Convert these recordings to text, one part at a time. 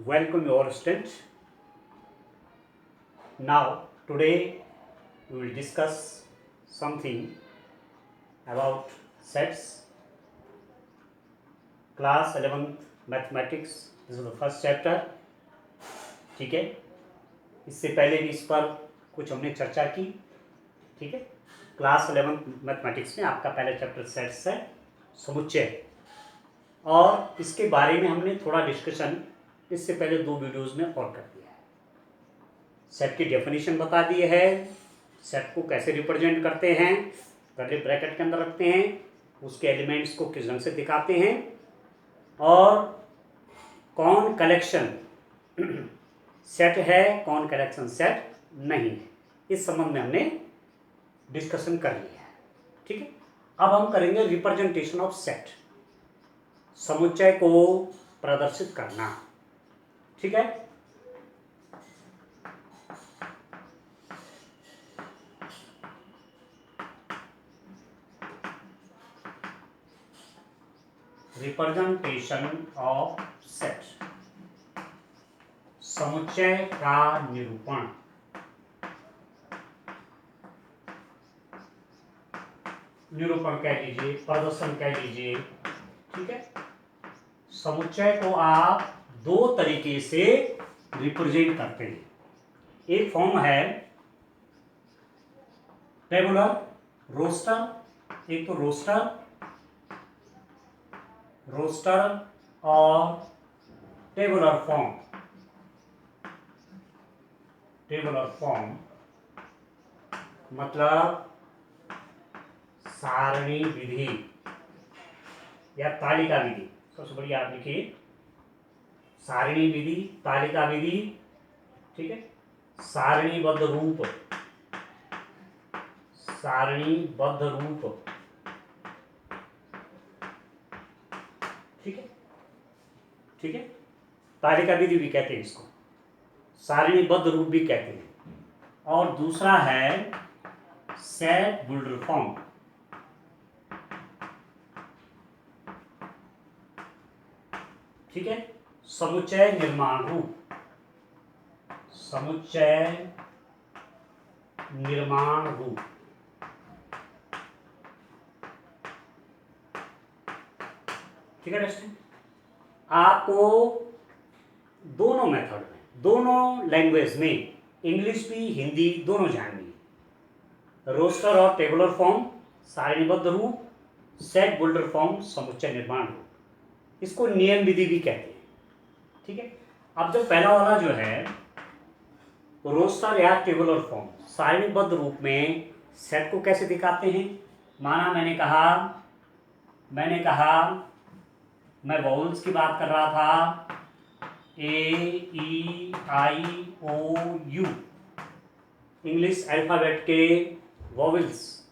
Welcome you all students. Now today we will discuss something about sets. Class 11th Mathematics. This is the first chapter. ठीक है, इससे पहले भी इस पर कुछ हमने चर्चा की. ठीक है, क्लास 11th मैथमेटिक्स में आपका पहला चैप्टर सेट्स है, समुच्चय, और इसके बारे में हमने थोड़ा डिस्कशन इससे पहले 2 वीडियोस में और कर दिया है. सेट की डेफिनेशन बता दी है, सेट को कैसे रिप्रेजेंट करते हैं, कर्ली ब्रैकेट के अंदर रखते हैं, उसके एलिमेंट्स को किस ढंग से दिखाते हैं, और कौन कलेक्शन सेट है, कौन कलेक्शन सेट नहीं है, इस संबंध में हमने डिस्कशन कर लिया है. ठीक है, अब हम करेंगे रिप्रेजेंटेशन ऑफ सेट, समुच्चय को प्रदर्शित करना. ठीक है, रिप्रेजेंटेशन ऑफ सेट, समुच्चय का निरूपण. निरूपण कह लीजिए, प्रदर्शन कह लीजिए. ठीक है, समुच्चय को आप 2 तरीके से रिप्रेजेंट करते हैं. एक फॉर्म है टेबुलर, रोस्टर. एक तो रोस्टर और टेबुलर फॉर्म. टेबुलर फॉर्म मतलब सारणी विधि या तालिका विधि. सबसे बढ़िया आप लिखिए सारणी विधि, तालिका विधि. ठीक है, सारणीबद्ध रूप, सारणीबद्ध रूप. ठीक है, ठीक है, तालिका विधि भी कहते हैं इसको, सारणीबद्ध रूप भी कहते हैं. और दूसरा है सेट बुल्डर फॉर्म. ठीक है, समुच्चय निर्माण रूप, समुच्चय निर्माण रूप. ठीक है दोस्तों, आपको दोनों मेथड में, दोनों लैंग्वेज में, इंग्लिश भी हिंदी दोनों जाननी है. रोस्टर और टेबुलर फॉर्म सारणीबद्ध रूप, सेट बुल्डर फॉर्म समुच्चय निर्माण रूप. इसको नियम विधि भी कहते हैं. ठीक है, अब जो पहला वाला जो है रोस्टर या टेबुलर फॉर्म, सारणीबद्ध रूप में सेट को कैसे दिखाते हैं. माना मैंने कहा मैं वॉवल्स की बात कर रहा था, A-E-I-O-U, इंग्लिश अल्फ़ाबेट के वॉवल्स,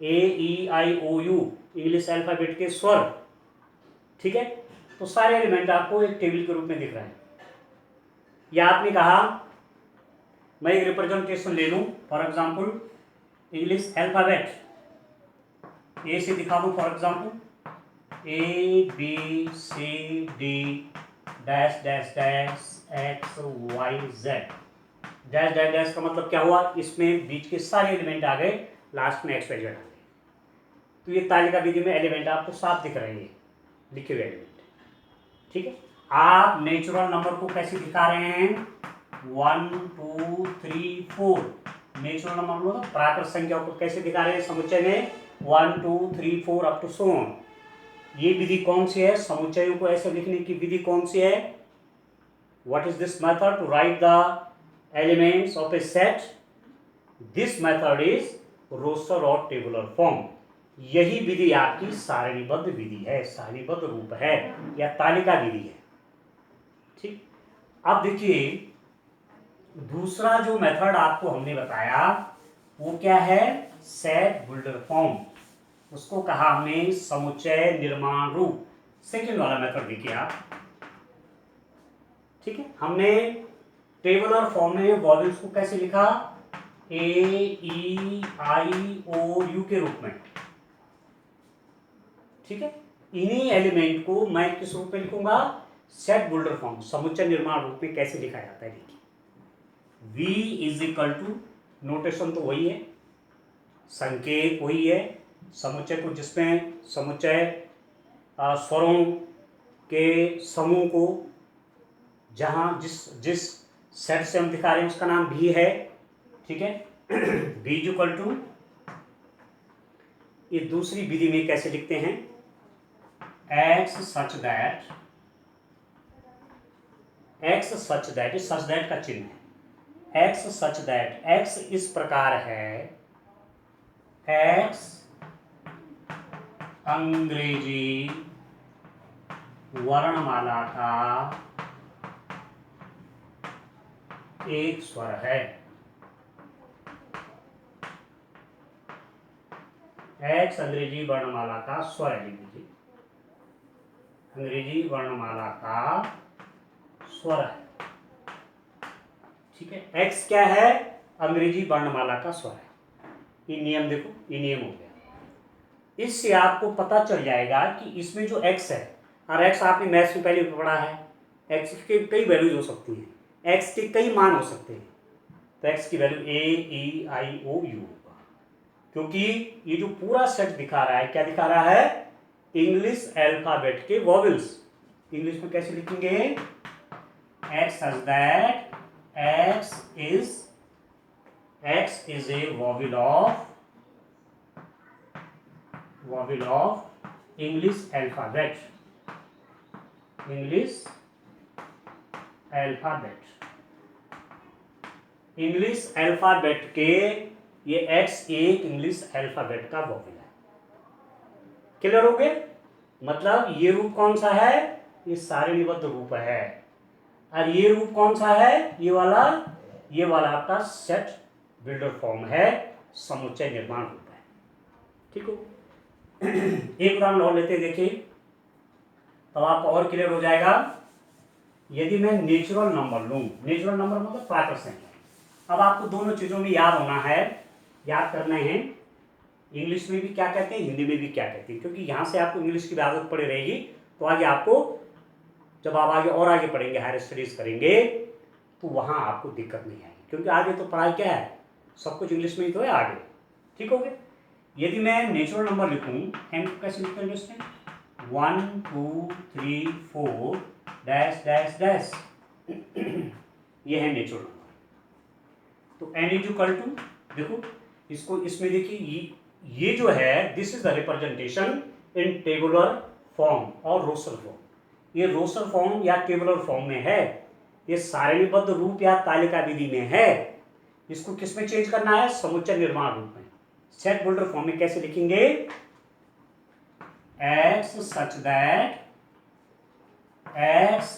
A-E-I-O-U इंग्लिश अल्फ़ाबेट के स्वर. ठीक है, तो सारे एलिमेंट आपको एक टेबल के रूप में दिख रहे हैं. या आपने कहा मैं एक रिप्रेजेंटेशन ले लूं, फॉर एग्जांपल इंग्लिश अल्फ़ाबेट ए से दिखा दूं, for example ABCD dash dash dash XYZ. Dash dash dash का मतलब क्या हुआ, इसमें बीच के सारे एलिमेंट आ गए, लास्ट में XYZ आ गए. तो ये तालिका विधि में एलिमेंट आपको साफ दिख रहे हैं, लिखे हुए एलिमेंट. ठीक है, आप नेचुरल नंबर को कैसे दिखा रहे हैं, 1 2 3 4. नेचुरल नंबर मतलब प्राकृत संख्या को कैसे दिखा रहे हैं समुच्चय में, 1 2 3 4 अप टू सो ऑन. ये विधि कौन सी है, समुच्चयों को ऐसे लिखने की विधि कौन सी है. What is this method to write the elements of a set. This method is roster और टेबुलर फॉर्म. यही विधि आपकी सारणीबद्ध विधि है, सारणीबद्ध रूप है या तालिका विधि है. ठीक, अब देखिए दूसरा जो मेथड आपको हमने बताया वो क्या है, सेट बुल्डर फॉर्म. उसको कहा हमने समुच्चय निर्माण रूप. सेकेंड वाला मेथड देखिए आप. ठीक है, हमने टेबुलर फॉर्म में वॉवल्स को कैसे लिखा, A-E-I-O-U के रूप में. ठीक है, इन्हीं एलिमेंट को मैं किस रूप में लिखूंगा, सेट बुल्डर फॉर्म समुच्चय निर्माण रूप में कैसे लिखा जाता है? देखिए, V is equal to, notation तो वही है, संकेत वही है, समुच्चय को जिसमें समुच्चय स्वरों के समूह को जहाँ जिस जिस सेट से हम दिखा रहे हैं उसका नाम भी है, ठीक है। V इज इक्वल टू, ये दूसरी विधि में कैसे लिखते हैं? x such that, x such that, ये सच दैट का चिन्ह है, x सच दैट, x इस प्रकार है, x अंग्रेजी वर्णमाला का एक स्वर है, x अंग्रेजी वर्णमाला का स्वर है, लिख लीजिए, अंग्रेजी वर्णमाला का स्वर है, ठीक है। x क्या है? अंग्रेजी वर्णमाला का स्वर है। ये नियम देखो, ये नियम हो गया। इससे आपको पता चल जाएगा कि इसमें जो x है, और x आपने मैथ्स में पहले पढ़ा है, x के कई वैल्यूज हो सकती हैं, x के कई मान हो सकते हैं, तो x की value A E I O U होगा, क्योंकि ये जो पूरा सेट दिखा रहा है, क्या दिखा रहा है? इंग्लिश अल्फाबेट के वॉवेल्स। इंग्लिश में कैसे लिखेंगे? x such that x is a vowel of English alphabet, English alphabet के ये x एक इंग्लिश अल्फाबेट का वॉवेल है। क्लियर हो गए? मतलब ये रूप कौन सा है? ये सारणीबद्ध रूप है, और ये रूप कौन सा है? ये वाला आपका सेट बिल्डर फॉर्म है, समुच्चय निर्माण रूप है, ठीक हो। एक उदाहरण और लेते हैं, देखिए, तब आपको और क्लियर हो जाएगा। यदि मैं नेचुरल नंबर लूं, नेचुरल नंबर मतलब प्राकृत संख्या, अब आपको दोनों चीजों में याद होना है, याद करने हैं, इंग्लिश में भी क्या कहते हैं, हिंदी में भी क्या कहते हैं, क्योंकि यहाँ से आपको इंग्लिश की आदत पड़ी रहेगी, तो आगे आपको जब आप आगे पढ़ेंगे, हायर स्टडीज करेंगे, तो वहाँ आपको दिक्कत नहीं आएगी, क्योंकि आगे तो पढ़ाई क्या है, सब कुछ इंग्लिश में ही तो है आगे, ठीक हो गया। यदि मैं नेचुरल नंबर लिखूँ, एम कैसे लिखते हैं स्टूडेंट? 1 2 3 4 डैश डैश डैश, ये है नेचुरल नंबर। तो एन इज इक्वल टू, देखो इसको, इसमें देखिए, ये जो है, this is the representation in tabular form और रोस्टर फॉर्म। ये रोस्टर फॉर्म या टेबुलर फॉर्म में है, ये सारणीबद्ध रूप या तालिका विधि में है। इसको किस में चेंज करना है? समुच्चय निर्माण रूप में। सेट बिल्डर फॉर्म में कैसे लिखेंगे? x such that x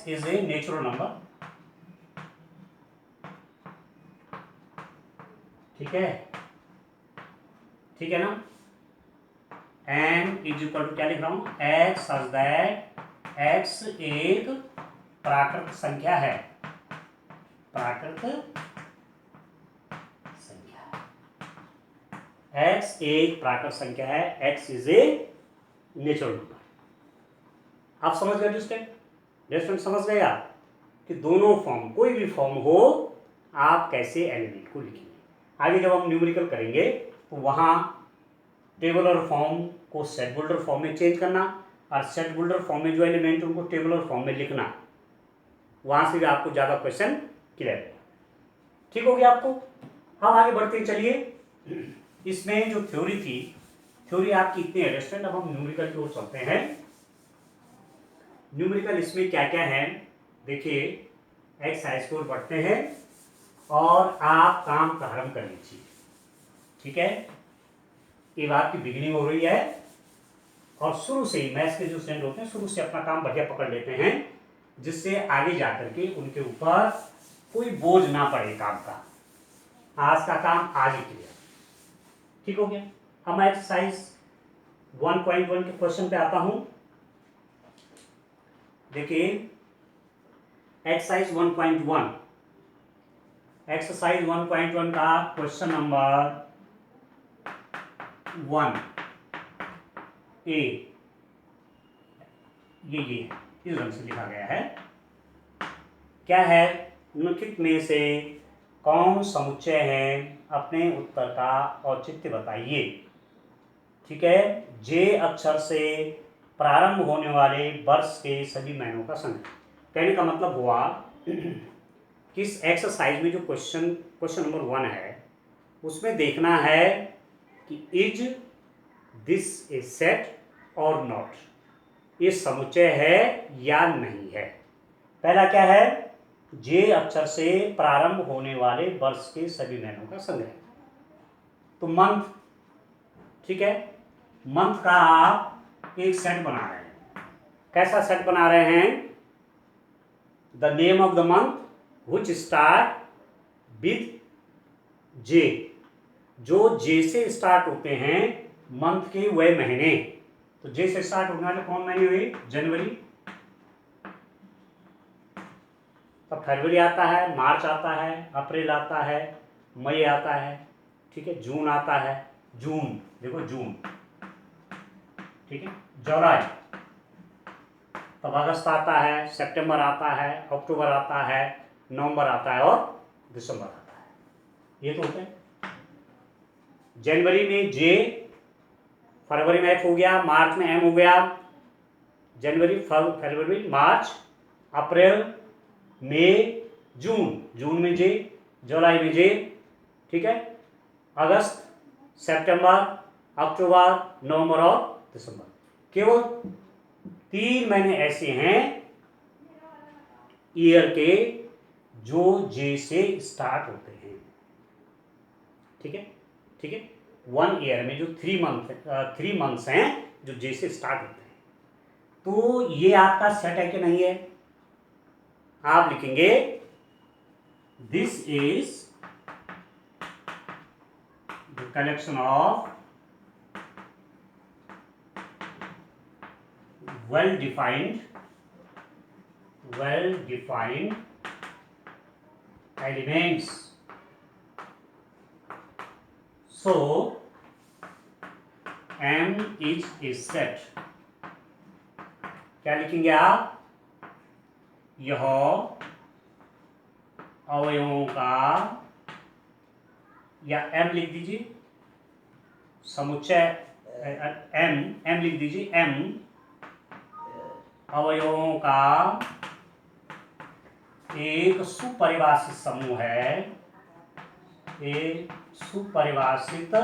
is a natural number, ठीक है, ठीक है ना। n इज इक्वल टू, क्या लिख रहा हूं? x such that x एक प्राकृत संख्या है, प्राकृत संख्या, x एक प्राकृत संख्या है, x is a natural number. आप समझ गए स्टूडेंट, समझ गए आप कि दोनों फॉर्म, कोई भी फॉर्म हो, आप कैसे एलिमेंट को लिखेंगे। आगे जब हम न्यूमेरिकल करेंगे तो वहाँ टेबुलर फॉर्म को सेट बिल्डर फॉर्म में चेंज करना, और सेट बिल्डर फॉर्म में जो एलिमेंट उनको टेबुलर फॉर्म में लिखना, वहाँ से भी आपको ज़्यादा क्वेश्चन क्लियर है, ठीक हो गया आपको। हम आगे बढ़ते चलिए। इसमें जो थ्योरी थी, थ्योरी आपकी इतनी है स्टूडेंट, अब हम न्यूमेरिकल की ओर चलते हैं। न्यूमेरिकल इसमें क्या क्या है देखिए, एक्सरसाइज की ओर बढ़ते हैं और आप काम प्रारंभ कर लीजिए, ठीक है। ये बात की बिगिनिंग हो रही है, और शुरू से ही मैथ्स के जो स्टूडेंट होते हैं शुरू से अपना काम बढ़िया पकड़ लेते हैं, जिससे आगे जाकर के उनके ऊपर कोई बोझ ना पड़े काम का। आज का काम आज ही क्लियर, ठीक हो गया। अब मैं एक्सरसाइज 1.1 के क्वेश्चन पे आता हूं। देखिए एक्सरसाइज 1.1, एक्सरसाइज 1.1 का क्वेश्चन नंबर 1 ए, ये है, इस ढंग से लिखा गया है। क्या है, निम्नलिखित में से कौन समुच्चय है, अपने उत्तर का औचित्य बताइए। ठीक है, जे अक्षर से प्रारंभ होने वाले वर्ष के सभी महीनों का संग्रह। कहने का मतलब हुआ कि इस एक्सरसाइज में जो क्वेश्चन नंबर 1 है उसमें देखना है कि इज दिस ए सेट और नॉट, ये समुच्चय है या नहीं है। पहला क्या है, जे अक्षर से प्रारंभ होने वाले वर्ष के सभी महीनों का संग्रह। तो मंथ, ठीक है, मंथ का आप एक सेट बना रहे हैं। कैसा सेट बना रहे हैं, the name of the month which start with J, जो जे से स्टार्ट होते हैं मंथ के वह महीने। तो जे से स्टार्ट होने वाले कौन महीने हुए, जनवरी, तब फरवरी आता है, मार्च आता है, अप्रैल आता है, मई आता है, ठीक है, जून आता है, जून देखो जून, ठीक है, जुलाई, तब अगस्त आता है, सितंबर आता है, अक्टूबर आता है, नवंबर आता है और दिसंबर आता है। ये तो होते हैं। जनवरी में जे, फरवरी में एफ हो गया, मार्च में एम हो गया, जनवरी, फरवरी, मार्च, अप्रैल, मई, जून, जून में जे, जुलाई में जे, ठीक है, अगस्त, सितंबर, अक्टूबर, नवंबर और दिसंबर। केवल 3 महीने ऐसे हैं ईयर के जो जे से स्टार्ट होते हैं। ठीक है, ठीक है, 1 ईयर में जो 3 मंथ्स हैं जो जे से स्टार्ट होते हैं। तो ये आपका सेट है कि नहीं है, आप लिखेंगे this is the collection of well defined elements. So M is a set. क्या लिखेंगे आप, यह अवयवों का, या M लिख दीजिए, समुच्चय M लिख दीजिए, M अवयवों का एक सुपरिभाषित समूह है, एक सुपरिभाषित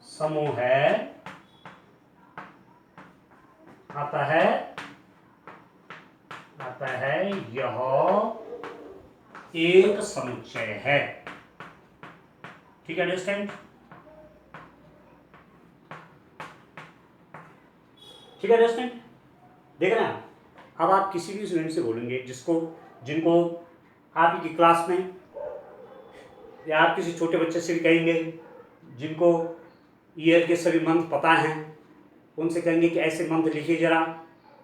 समूह है, आता है यह एक समुच्चय है। ठीक है, अंडरस्टैंड, ठीक है, अंडरस्टैंड, देख रहे हैं। अब आप किसी भी स्टूडेंट से बोलेंगे जिनको आप की क्लास में, या आप किसी छोटे बच्चे से भी कहेंगे जिनको ईयर के सभी मंथ पता हैं, उनसे कहेंगे कि ऐसे मंथ लिखिए जरा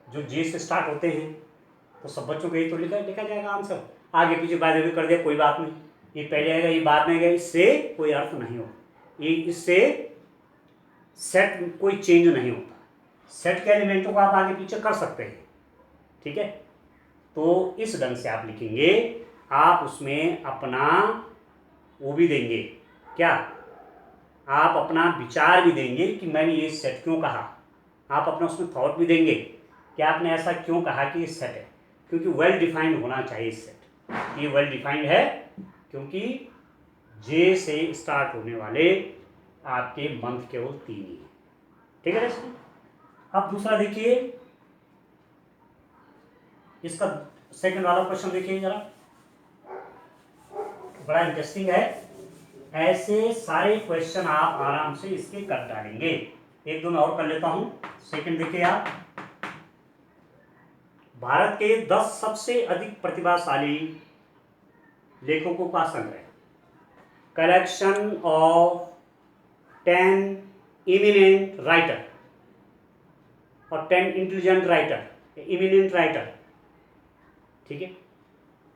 जो जे से स्टार्ट होते हैं, तो सब बच्चों को यही तो लिखा जाएगा आंसर। आगे पीछे बाय भी कर दिया, कोई बात नहीं, ये पहले आएगा ये बाद में आएगा, इससे कोई अर्थ नहीं हो, ये इससे सेट कोई चेंज नहीं होता। सेट के एलिमेंटों को आप आगे पीछे कर सकते हैं। ठीक है, तो इस ढंग से आप लिखेंगे, आप उसमें अपना वो भी देंगे, क्या, आप अपना विचार भी देंगे कि मैंने ये सेट क्यों कहा, आप अपना उसमें थॉट भी देंगे कि आपने ऐसा क्यों कहा कि ये सेट है, क्योंकि वेल डिफाइंड होना चाहिए सेट। ये वेल डिफाइंड है क्योंकि जे से स्टार्ट होने वाले आपके मंथ केवल 3 ही हैं। ठीक है दोस्तों, अब दूसरा देखिए, इसका सेकंड वाला क्वेश्चन देखिए जरा, बड़ा इंटरेस्टिंग है। ऐसे सारे क्वेश्चन आप आराम से इसके कर डालेंगे। एक दो मैं और कर लेता हूं। सेकंड देखिए आप, भारत के 10 सबसे अधिक प्रतिभाशाली लेखकों का संग्रह, कलेक्शन ऑफ 10 इमिनेंट राइटर और 10 इंटेलिजेंट राइटर, इमिनेंट राइटर। ठीक है,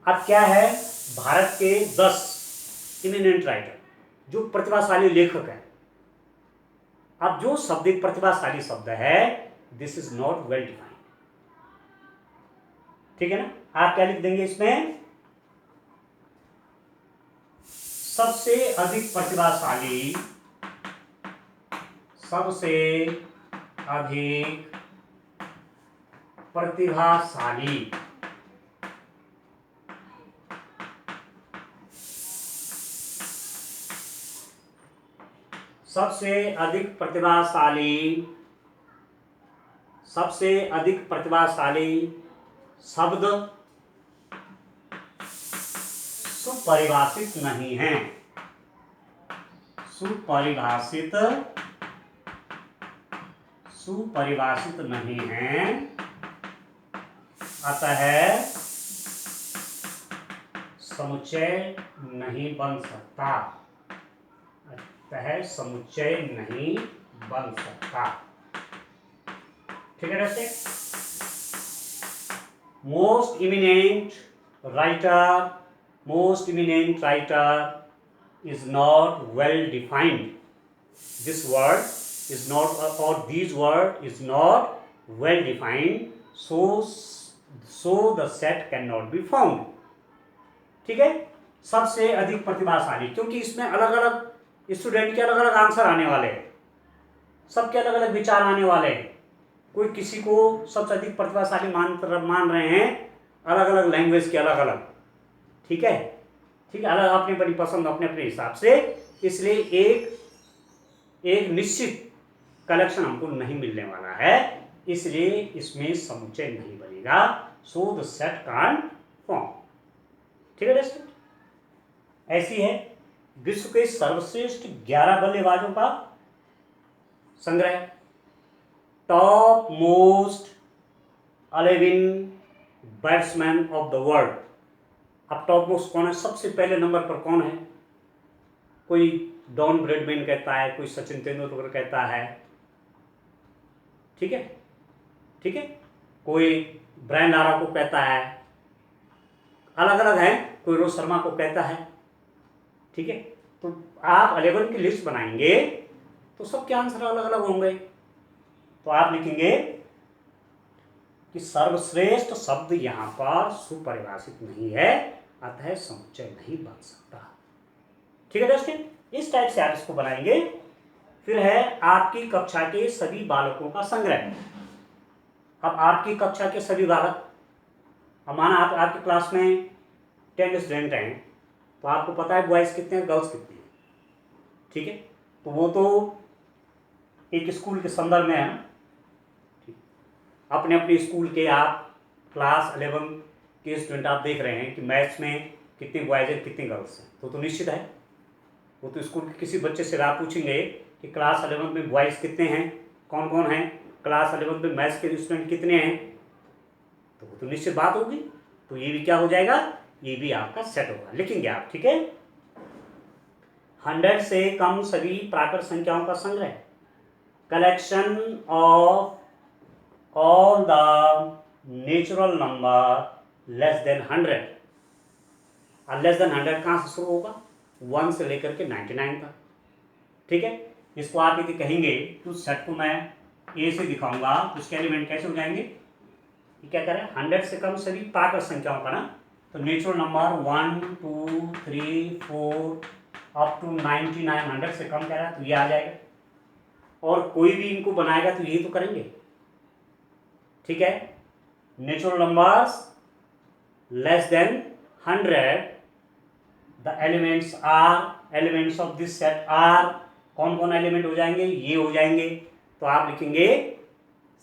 अब क्या है, भारत के 10 इमिनेंट राइटर जो प्रतिभाशाली लेखक है। अब जो शब्द एक प्रतिभाशाली शब्द है, this is not well defined. ठीक है ना, आप क्या लिख देंगे इसमें, सबसे अधिक प्रतिभाशाली, सबसे अधिक प्रतिभाशाली, सबसे अधिक प्रतिभाशाली, सबसे अधिक प्रतिभाशाली शब्द सुपरिभाषित नहीं है, सुपरिभाषित नहीं है, अतः समुच्चय नहीं बन सकता, अतः समुच्चय नहीं बन सकता। ठीक है दोस्तों, most eminent writer is not well defined. This word is not, or these word is not well defined, so the set cannot be found. ठीक है, सबसे अधिक प्रतिभाशाली, क्योंकि इसमें अलग अलग स्टूडेंट के अलग अलग आंसर आने वाले हैं, सबके अलग अलग विचार आने वाले हैं। कोई किसी को सबसे अधिक प्रतिभाशाली मान रहे हैं, अलग अलग लैंग्वेज के अलग अलग। ठीक है, ठीक है, अलग अपनी अपनी पसंद अपने अपने हिसाब से, इसलिए एक निश्चित कलेक्शन हमको नहीं मिलने वाला है, इसलिए इसमें समुच्चय नहीं बनेगा, so the set can't form. ठीक है दोस्तों, ऐसी है विश्व के सर्वश्रेष्ठ 11 बल्लेबाजों का संग्रह, top most 11 batsman of the world. अब टॉप मोस्ट कौन है, सबसे पहले नंबर पर कौन है? कोई डॉन ब्रैडमैन कहता है, कोई सचिन तेंदुलकर कहता है। ठीक है, ठीक है, कोई ब्रायन लारा को कहता है, अलग अलग है, कोई रोहित शर्मा को कहता है। ठीक है, तो आप 11 की लिस्ट बनाएंगे तो सबके आंसर अलग अलग होंगे। तो आप लिखेंगे कि सर्वश्रेष्ठ शब्द यहां पर सुपरिभाषित नहीं है, अतः समुच्चय नहीं बन सकता। ठीक है दोस्तों, इस टाइप से आप इसको बनाएंगे। फिर है आपकी कक्षा के सभी बालकों का संग्रह। अब आपकी कक्षा के सभी बालक, अब माना आपकी क्लास में 10 स्टूडेंट हैं, तो आपको पता है बॉयज़ कितने हैं, गर्ल्स कितने हैं। ठीक है, तो वो तो एक स्कूल के संदर्भ में है ना। अपने अपने स्कूल के आप क्लास 11 के स्टूडेंट आप देख रहे हैं कि मैथ्स में कितने बॉयज़ हैं कितने गर्ल्स हैं, तो निश्चित है वो तो स्कूल के किसी बच्चे से आप पूछेंगे कि क्लास 11 में बॉयज़ कितने हैं, कौन कौन हैं, क्लास 11 में मैथ्स के स्टूडेंट कितने हैं, तो वो तो निश्चित बात होगी। तो ये भी क्या हो जाएगा, ये भी आपका सेट होगा, लिखेंगे आप। ठीक है, 100 से कम सभी प्राकृत संख्याओं का संग्रह, collection of all the natural number less than 100। और लेस देन 100 कहाँ से शुरू होगा, 1 से लेकर के 99 तक। ठीक है, इसको आप यदि कहेंगे तो उस सेट को मैं ए से दिखाऊंगा, तो उसके एलिमेंट कैसे हो जाएंगे, ये क्या करें, 100 से कम सभी प्राकृत संख्याओं का ना, तो नेचुरल नंबर 1 2 3 4 अप टू 99, 100 से कम कह रहा है तो ये आ जाएगा। और कोई भी इनको बनाएगा तो ये तो करेंगे। ठीक है, natural numbers less than 100, the elements of this set are, कौन कौन एलिमेंट हो जाएंगे, ये हो जाएंगे। तो आप लिखेंगे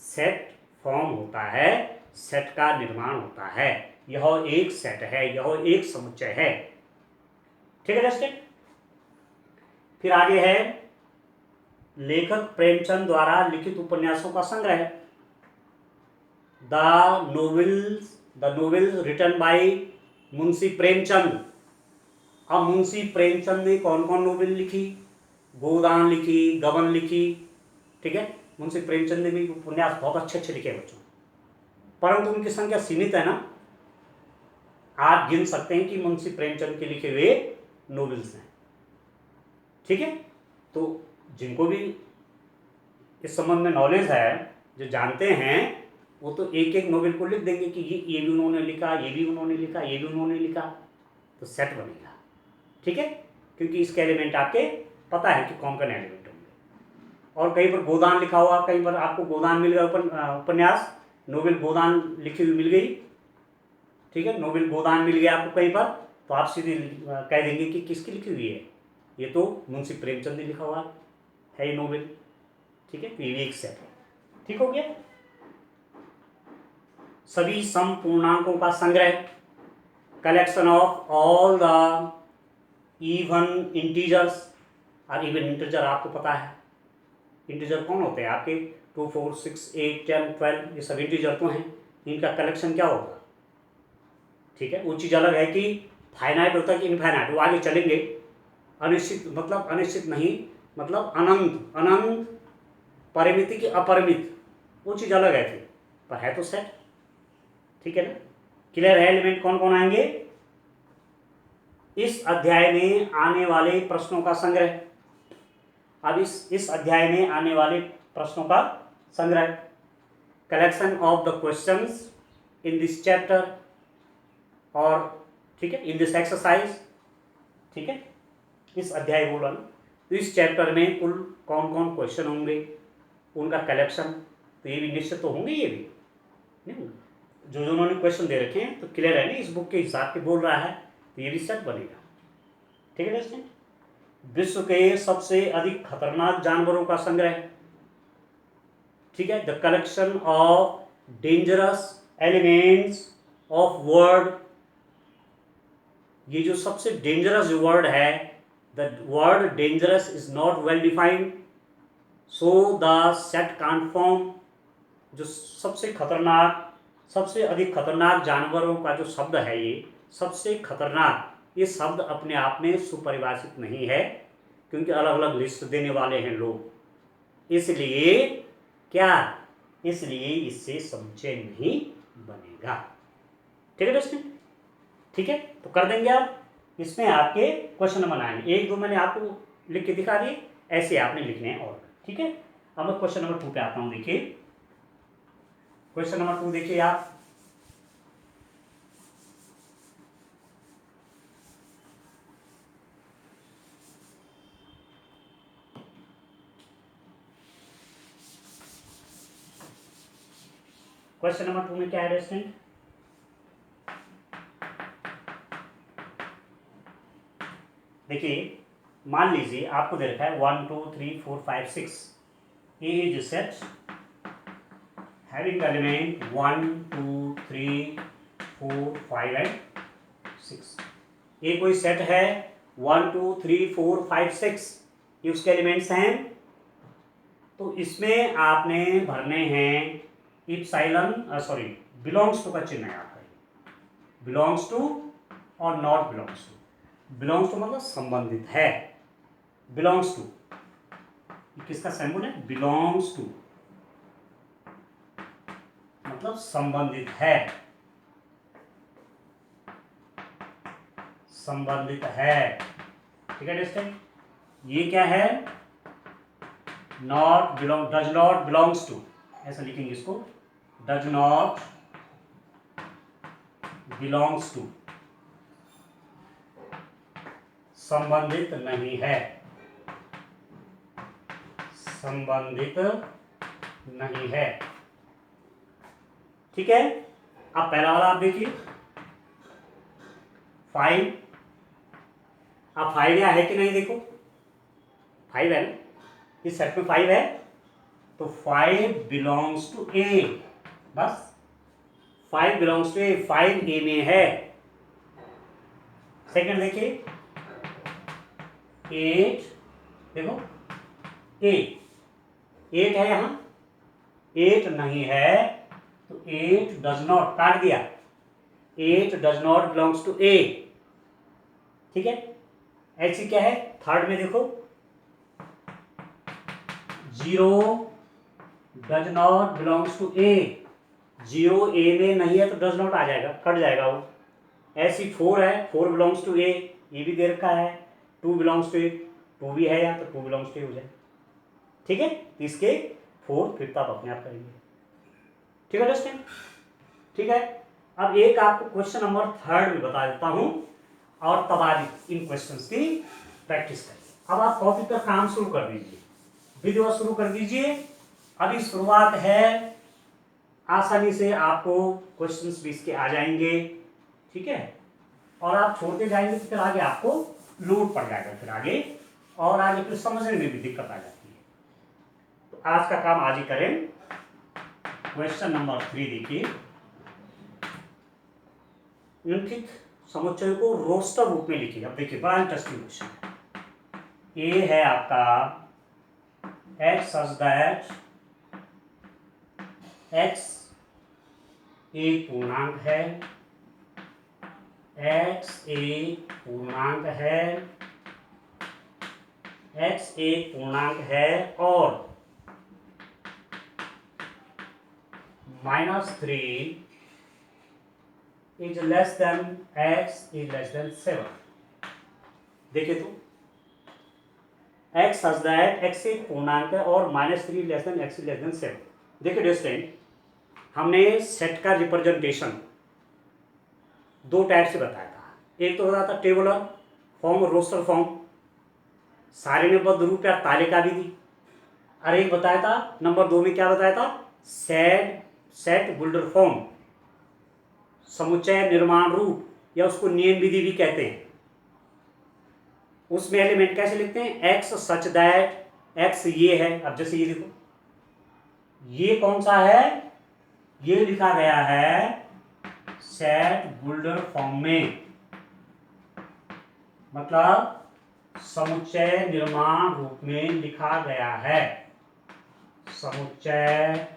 सेट फॉर्म होता है, सेट का निर्माण होता है, यह एक सेट है, यह एक समुच्चय है। ठीक है दोस्तों, फिर आगे है लेखक प्रेमचंद द्वारा लिखित उपन्यासों का संग्रह, the novels written by Munshi Premchand. अब मुंशी प्रेमचंद ने कौन कौन नोवेल लिखी, गोदान लिखी, गबन लिखी। ठीक है, मुंशी प्रेमचंद ने भी उपन्यास बहुत अच्छे अच्छे लिखे बच्चों, परंतु उनकी संख्या सीमित है ना, आप गिन सकते हैं कि मुंशी प्रेमचंद के लिखे हुए नोवेल्स हैं। ठीक है, तो जिनको भी इस संबंध में नॉलेज है, जो जानते हैं वो तो एक एक नोवेल को लिख देंगे कि ये भी उन्होंने लिखा, ये भी उन्होंने लिखा, ये भी उन्होंने लिखा, तो सेट बनेगा। ठीक है, क्योंकि इसके एलिमेंट आपके पता है कि कौन कौन एलिमेंट होंगे। और कहीं पर गोदान लिखा हुआ, कहीं पर आपको गोदान मिल गया, उपन्यास नोवेल गोदान लिखी हुई मिल गई, ठीक है, नोवेल गोदान मिल गया आपको कहीं पर, तो आप सीधे कह देंगे कि किसकी लिखी हुई है, ये तो मुंशी प्रेमचंद ने लिखा हुआ है ये नोवेल। ठीक है, तो ये भी एक सेट है। ठीक हो गया। सभी सम पूर्णांकों का संग्रह, collection of all the even integers. और इवन इंटीजर आपको पता है, इंटीजर कौन होते हैं आपके, 2, 4, 6, 8, 10, 12, ये सब इंटीजर तो हैं, इनका कलेक्शन क्या होगा। ठीक है, वो चीज़ अलग है कि फाइनाइट होता है कि इनफाइनाइट, वो आगे चलेंगे। अनिश्चित मतलब अनिश्चित नहीं, मतलब अनंत, अनंत परिमिति की अपरिमित, वो चीज़ अलग है फिर, पर है तो सेट। ठीक है ना, क्लियर है। एलिमेंट कौन कौन आएंगे, इस अध्याय में आने वाले प्रश्नों का संग्रह। अब इस अध्याय में आने वाले प्रश्नों का संग्रह, collection of the questions in this chapter, और ठीक है इन दिस एक्सरसाइज। ठीक है, इस अध्याय बोला ना, तो इस चैप्टर में कुल कौन कौन क्वेश्चन होंगे, उनका कलेक्शन, तो ये भी निश्चित तो होंगे, ये भी नहीं, जो जो उन्होंने क्वेश्चन दे रखे हैं तो क्लियर है ना, इस बुक के हिसाब से बोल रहा है, तो ये भी सेट बनेगा। ठीक है दोस्तों, विश्व के सबसे अधिक खतरनाक जानवरों का संग्रह। ठीक है, the collection of dangerous elements of word. ये जो सबसे डेंजरस वर्ड है, the word dangerous is not well defined, so the set can't form. जो सबसे खतरनाक, सबसे अधिक खतरनाक जानवरों का जो शब्द है, ये सबसे खतरनाक, ये शब्द अपने आप में सुपरिभाषित नहीं है, क्योंकि अलग अलग लिस्ट देने वाले हैं लोग, इसलिए क्या, इसलिए इससे समुच्चय नहीं बनेगा। ठीक है दोस्तों, ठीक है, तो कर देंगे आप। इसमें आपके क्वेश्चन नंबर आएंगे, 1, 2 मैंने आपको लिख के दिखा दिए, ऐसे आपने लिखने हैं। और ठीक है, अब मैं क्वेश्चन नंबर 2 पे आता हूँ। देखिए क्वेश्चन नंबर 2 देखिए आप, क्वेश्चन नंबर 2 में क्या है स्टूडेंट, देखिए मान लीजिए आपको दे रखा है 1, 2, 3, 4, 5, 6, ए is set having element 1, 2, 3, 4, 5 and 6। ये कोई सेट है 1, 2, 3, 4, 5, 6, ये उसके एलिमेंट्स हैं। तो इसमें आपने भरने हैं इप्सिलॉन, सॉरी बिलोंग्स टू का चिन्ह है आपका, बिलोंग्स टू और not belongs to. Belongs to मतलब संबंधित है, बिलोंग्स टू किसका सिंबल है, बिलोंग्स टू मतलब संबंधित है, संबंधित है। ठीक है दोस्तों, ये क्या है, not belong, does not belongs to, ऐसा लिखेंगे इसको, डज नॉट बिलोंग्स टू, संबंधित नहीं है, संबंधित नहीं है। ठीक है, अब पहला वाला आप देखिए 5, अब 5 यहाँ है कि नहीं, देखो 5 है ना, इस सेट में 5 है, तो 5 बिलोंग्स टू ए, बस 5 बिलोंग्स टू ए, 5 ए में है। सेकंड देखिए 8, देखो 8 है यहां, 8 नहीं है, तो 8 डज नॉट, काट दिया, 8 डज नॉट बिलोंग्स टू ए। ठीक है, ऐसी क्या है, थर्ड में देखो 0 डज नॉट बिलोंग्स टू ए, 0 ए में नहीं है तो डज नॉट आ जाएगा, कट जाएगा वो। ऐसी 4 है, 4 बिलोंग्स टू ए, ये भी दे रखा है, 2 बिलोंग्स टू ए, 2 भी है या तो 2 बिलोंग्स टू ए हो जाए। ठीक है, तो इसके 4 फिर आप अपने आप करेंगे। ठीक है दोस्तों, ठीक है। अब एक आपको क्वेश्चन नंबर 3 भी बता देता हूं और तब आप इन क्वेश्चंस की प्रैक्टिस करिए। अब आप कॉपी पर काम शुरू कर दीजिए, वीडियो शुरू कर दीजिए। अभी शुरुआत है, आसानी से आपको क्वेश्चंस भी इसके आ जाएंगे, ठीक है। और आप छोड़ते जाएंगे तो फिर आगे आपको लोड पड़ जाएगा, फिर आगे और आगे फिर समझने में भी दिक्कत आ जाती है। तो आज का काम आज ही करें। क्वेश्चन नंबर 3 देखिए, निम्नलिखित समुच्चय को रोस्टर रूप में लिखिए। अब देखिए बड़ा इंटरेस्टिंग क्वेश्चन है। ए है आपका x such that x एक पूर्णांक है, x एक पूर्णांक है, x एक पूर्णांक है और -3 is less than x is less than 7। देखिए तो x such that x एक पूर्णांक है और -3 less than x less than 7। देखिए डिस्टेंट, हमने सेट का रिप्रेजेंटेशन दो टाइप से बताया था। एक तो बताया था टेबुलर फॉर्म और रोस्टर फॉर्म, सारे में बद्ध रूप या तालिका भी दी। और एक बताया था नंबर 2 में, क्या बताया था, सेट बुल्डर फॉर्म, समुच्चय निर्माण रूप या उसको नियम विधि भी कहते हैं। उसमें एलिमेंट कैसे लिखते हैं, एक्स सच दैट एक्स ये है। अब जैसे ये देखो, ये कौन सा है, ये लिखा गया है सेट बुल्डर फॉर्म में, मतलब समुच्चय निर्माण रूप में लिखा गया है, समुच्चय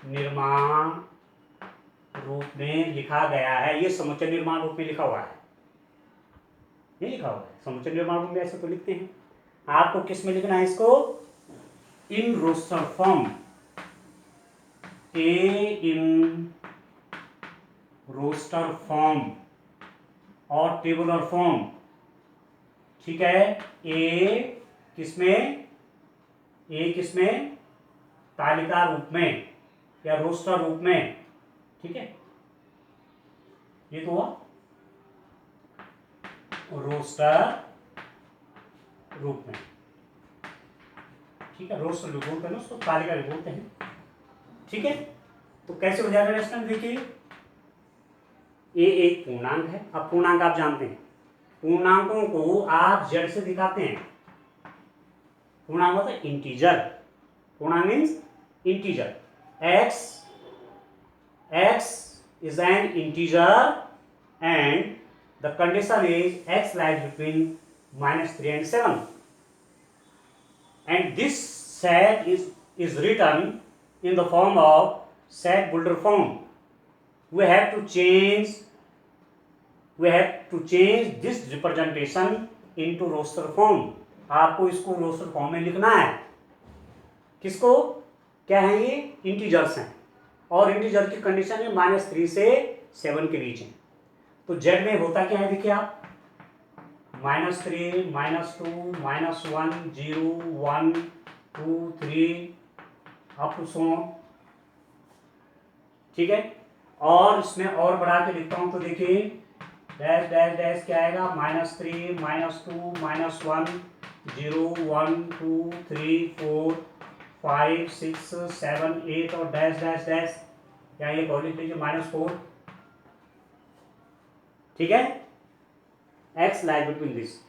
निर्माण रूप में लिखा गया है। ये समुच्चय निर्माण रूप में लिखा हुआ है, ये लिखा हुआ है समुच्चय निर्माण रूप में, ऐसे तो लिखते हैं। आपको किस में लिखना है इसको, in roster form, A in roster form और टेबुलर फॉर्म, ठीक है। ए किसमें तालिका रूप में या रोस्टर रूप में, ठीक है। ये तो हुआ रोस्टर रूप में, ठीक है। रोस्टर भी बोलते हैं ना उसको, तालिका भी बोलते हैं, ठीक है। तो कैसे हो जाएगा रेस्टोरेंट, देखिए ये एक पूर्णांक है। अब पूर्णांक आप जानते हैं, पूर्णांकों को आप जेड से दिखाते हैं। पूर्णांक होता है इंटीजर, पूर्णांक means integer. x is an integer and the condition is x lies between -3 and 7, and this set is written in the form of set builder form. We have to change this representation into roster form. आपको इसको roster form में लिखना है। किसको, क्या है, ये integers हैं और इंटीजर की कंडीशन है -3 से 7 के बीच है। तो जेड में होता क्या है, देखिए आप, -3 -2 -1 0 1 2 3 अप टू सो, ठीक है। और इसमें और बढ़ा के लिखता हूं तो देखिए डैश डैश डैश क्या आएगा, -3 -2 -1 0 1 2 3 4 5 6 7 8 और डैश डैश डैश, या ये कॉल लिख लीजिए -4, ठीक है। X lies between this.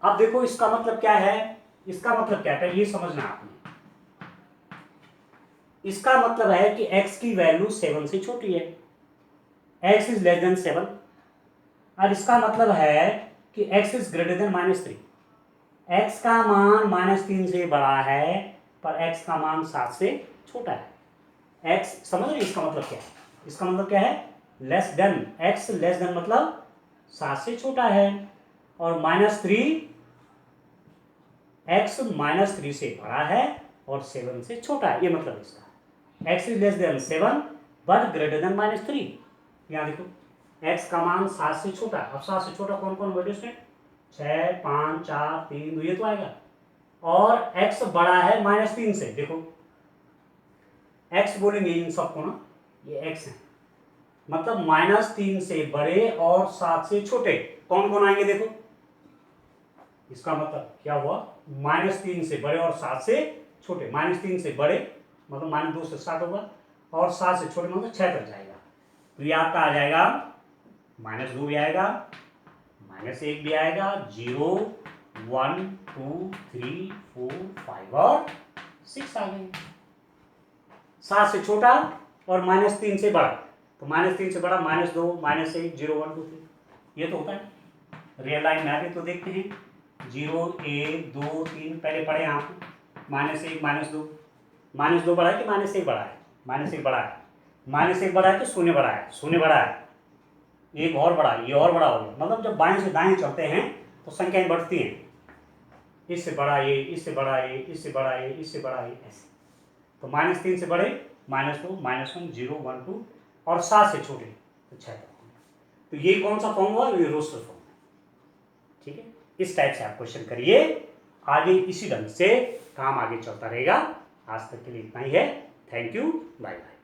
अब देखो इसका मतलब क्या है, इसका मतलब क्या है, ये समझना आपने। इसका मतलब है कि x की वैल्यू 7 से छोटी है, x इज लेस देन 7। और इसका मतलब है कि x is greater than -3। x का मान -3 से बड़ा है पर x का मान 7 से छोटा है। x समझ रहे, इसका मतलब क्या है, इसका मतलब क्या है, less than, x less than मतलब 7 से छोटा है और -3 x -3 से बड़ा है और 7 से छोटा है। ये मतलब इसका x is less than 7 but greater than -3। यहाँ देखो x का मान 7 से छोटा, अब 7 से छोटा कौन कौन वैल्यूज है, 6 5 4 3 2, ये तो आएगा। और x बड़ा है -3 से, देखो एक्स बोलेंगे इन सबको ना, ये एक्स है, मतलब -3 से बड़े और 7 से छोटे कौन कौन आएंगे देखो। इसका मतलब क्या हुआ, -3 से बड़े और 7 से छोटे। -3 से बड़े मतलब -2 से स्टार्ट होगा और 7 से छोटे मतलब 6 तक जाएगा। तो ये आपका आ जाएगा -2 भी आएगा, -1 भी आएगा, 0 1 2 3 4 5 और 6 आ गए। 7 से छोटा और -3 से बड़ा, तो -3 से बड़ा -2 -1 0 1 2 3, ये तो होता है। रियल लाइन में आगे तो देखते हैं, 0 1 2 3 पहले पढ़े यहाँ पे, -1 -2, -2 बड़ा है कि -1 बड़ा है, -1 बड़ा है, -1 बड़ा है तो शून्य बड़ा है, शून्य बड़ा है, एक और बड़ा, ये और बड़ा हो गया। मतलब जब बाएं से दाएं चलते हैं तो संख्याएं बढ़ती हैं, इससे बड़ा ये, इससे बड़ा ये, इससे बड़ा ये, इससे बड़ा ये, ऐसे। तो -3 से बड़े -2 -1 0 1 2 और 7 से छोटे तो 6 तक। तो ये कौन सा फॉर्म हुआ, ये रोस्टर फॉर्म है। ठीक है, इस टाइप से आप क्वेश्चन करिए, आगे इसी ढंग से काम आगे चलता रहेगा। आज तक के लिए इतना ही है। Thank you, bye bye.